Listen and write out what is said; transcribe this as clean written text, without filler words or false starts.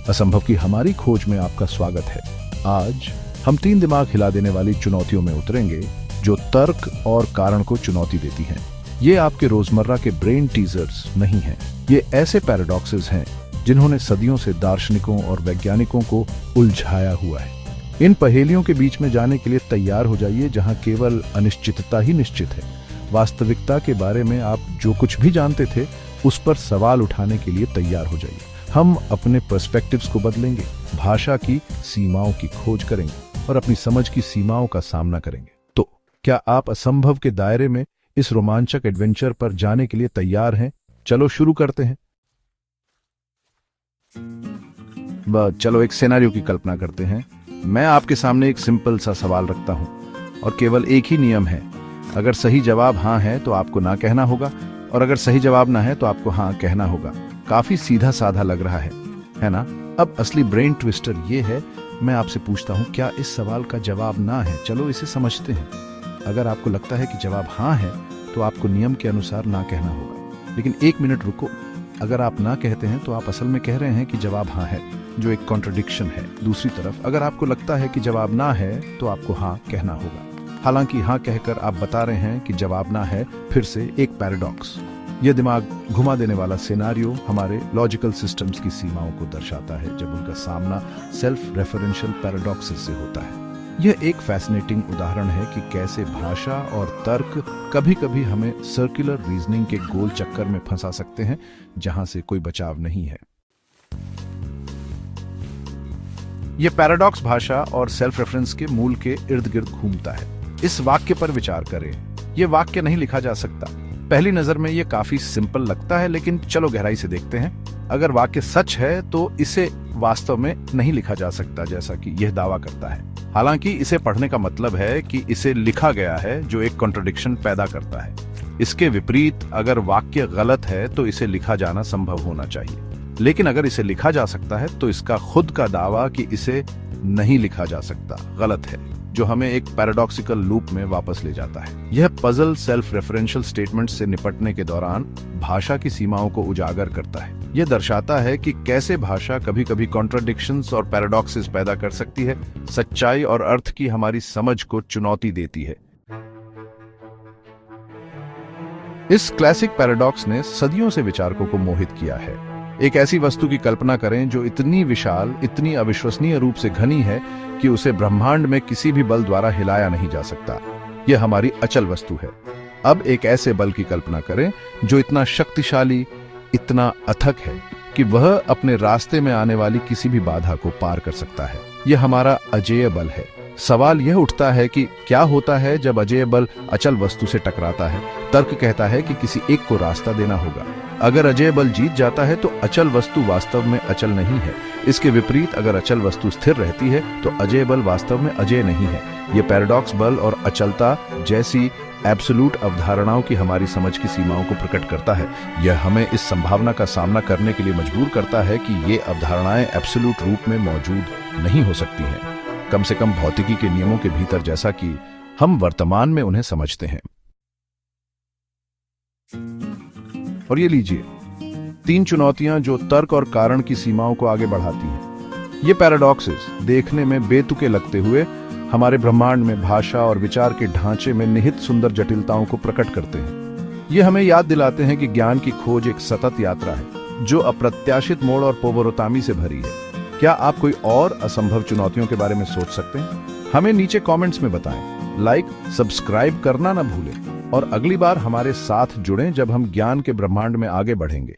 असंभव की हमारी खोज में आपका स्वागत है। आज हम 3 दिमाग हिला देने वाली चुनौतियों में उतरेंगे जो तर्क और कारण को चुनौती देती हैं। ये आपके रोजमर्रा के ब्रेन टीजर्स नहीं हैं। ये ऐसे पैराडॉक्सेस हैं जिन्होंने सदियों से दार्शनिकों और वैज्ञानिकों को उलझाया हुआ है। इन पहेलियों के बीच में जाने के लिए तैयार हो जाइए, जहां केवल अनिश्चितता ही निश्चित है। वास्तविकता के बारे में आप जो कुछ भी जानते थे उस पर सवाल उठाने के लिए तैयार हो जाइए। हम अपने पर्सपेक्टिव्स को बदलेंगे, भाषा की सीमाओं की खोज करेंगे और अपनी समझ की सीमाओं का सामना करेंगे। तो क्या आप असंभव के दायरे में इस रोमांचक एडवेंचर पर जाने के लिए तैयार हैं? चलो शुरू करते हैं। चलो एक सिनेरियो की कल्पना करते हैं। मैं आपके सामने एक सिंपल सा सवाल रखता हूं और केवल एक ही नियम है। अगर सही जवाब हाँ है तो आपको ना कहना होगा, और अगर सही जवाब ना है तो आपको हाँ कहना होगा। काफी सीधा साधा लग रहा है ना? अब असली ब्रेन ट्विस्टर ये है, मैं आपसे पूछता हूं, क्या इस सवाल का जवाब ना है? चलो इसे समझते हैं। अगर आपको लगता है कि जवाब हाँ है तो आपको नियम के अनुसार ना कहना होगा। लेकिन 1 मिनट रुको, अगर आप ना कहते हैं तो आप असल में कह रहे हैं कि जवाब हाँ है, जो एक कॉन्ट्रडिक्शन है। दूसरी तरफ अगर आपको लगता है कि जवाब ना है तो आपको हाँ कहना होगा। हालांकि हाँ कहकर आप बता रहे हैं कि जवाब ना है। फिर से एक पैराडॉक्स। यह दिमाग घुमा देने वाला सिनेरियो हमारे लॉजिकल सिस्टम्स की सीमाओं को दर्शाता है जब उनका सामना सेल्फ रेफरेंशियल पैराडॉक्सेस से होता है। यह एक फैसिनेटिंग उदाहरण है कि कैसे भाषा और तर्क कभी-कभी हमें सर्कुलर रीजनिंग के गोल चक्कर में फंसा सकते हैं जहां से कोई बचाव नहीं है। यह पैराडॉक्स भाषा और सेल्फ रेफरेंस के मूल के इर्द गिर्द घूमता है। इस वाक्य पर विचार करें। यह वाक्य नहीं लिखा जा सकता। पहली नजर में यह काफी सिंपल लगता है, लेकिन चलो गहराई से देखते हैं। अगर वाक्य सच है तो इसे वास्तव में नहीं लिखा जा सकता, जैसा कि यह दावा करता है। हालांकि इसे पढ़ने का मतलब है कि इसे लिखा गया है, जो एक कॉन्ट्रडिक्शन पैदा करता है। इसके विपरीत अगर वाक्य गलत है तो इसे लिखा जाना संभव होना चाहिए। लेकिन अगर इसे लिखा जा सकता है तो इसका खुद का दावा कि इसे नहीं लिखा जा सकता गलत है, जो हमें एक पैराडॉक्सिकल लूप में वापस ले जाता है। यह पजल सेल्फ रेफरेंशियल स्टेटमेंट से निपटने के दौरान भाषा की सीमाओं को उजागर करता है। यह दर्शाता है कि कैसे भाषा कभी-कभी कॉन्ट्रडिक्शंस और पैराडॉक्सेस पैदा कर सकती है, सच्चाई और अर्थ की हमारी समझ को चुनौती देती है। इस क्लासिक पैराडॉक्स ने सदियों से विचारकों को मोहित किया है। एक ऐसी वस्तु की कल्पना करें जो इतनी विशाल, इतनी अविश्वसनीय रूप से घनी है कि उसे ब्रह्मांड में किसी भी बल द्वारा हिलाया नहीं जा सकता। यह हमारी अचल वस्तु है। अब एक ऐसे बल की कल्पना करें जो इतना शक्तिशाली, इतना अथक है कि वह अपने रास्ते में आने वाली किसी भी बाधा को पार कर सकता है। यह हमारा अजेय बल है। सवाल यह उठता है कि क्या होता है जब अजेय बल अचल वस्तु से टकराता है? तर्क कहता है कि किसी एक को रास्ता देना होगा। अगर अजेय बल जीत जाता है तो अचल वस्तु वास्तव में अचल नहीं है। इसके विपरीत अगर अचल वस्तु स्थिर रहती है तो अजेय बल वास्तव में अजेय नहीं है। यह पैराडॉक्स बल और अचलता जैसी एब्सोल्यूट अवधारणाओं की हमारी समझ की सीमाओं को प्रकट करता है। यह हमें इस संभावना का सामना करने के लिए मजबूर करता है कि ये अवधारणाएं एब्सोल्यूट रूप में मौजूद नहीं हो सकती हैं, कम से कम भौतिकी के नियमों के भीतर, जैसा कि हम वर्तमान में उन्हें समझते हैं। और ये लीजिए 3 चुनौतियां जो तर्क और कारण की सीमाओं को आगे बढ़ाती हैं। ये पैराडॉक्सेस देखने में बेतुके लगते हुए हमारे ब्रह्मांड में भाषा और विचार के ढांचे में निहित सुंदर जटिलताओं को प्रकट करते हैं। ये हमें याद दिलाते हैं कि ज्ञान की खोज एक सतत यात्रा है जो अप्रत्याशित मोड़ और पोवरोतामी से भरी है। क्या आप कोई और असंभव चुनौतियों के बारे में सोच सकते हैं? हमें नीचे कमेंट्स में बताएं। लाइक, सब्सक्राइब करना ना भूलें और अगली बार हमारे साथ जुड़ें जब हम ज्ञान के ब्रह्मांड में आगे बढ़ेंगे।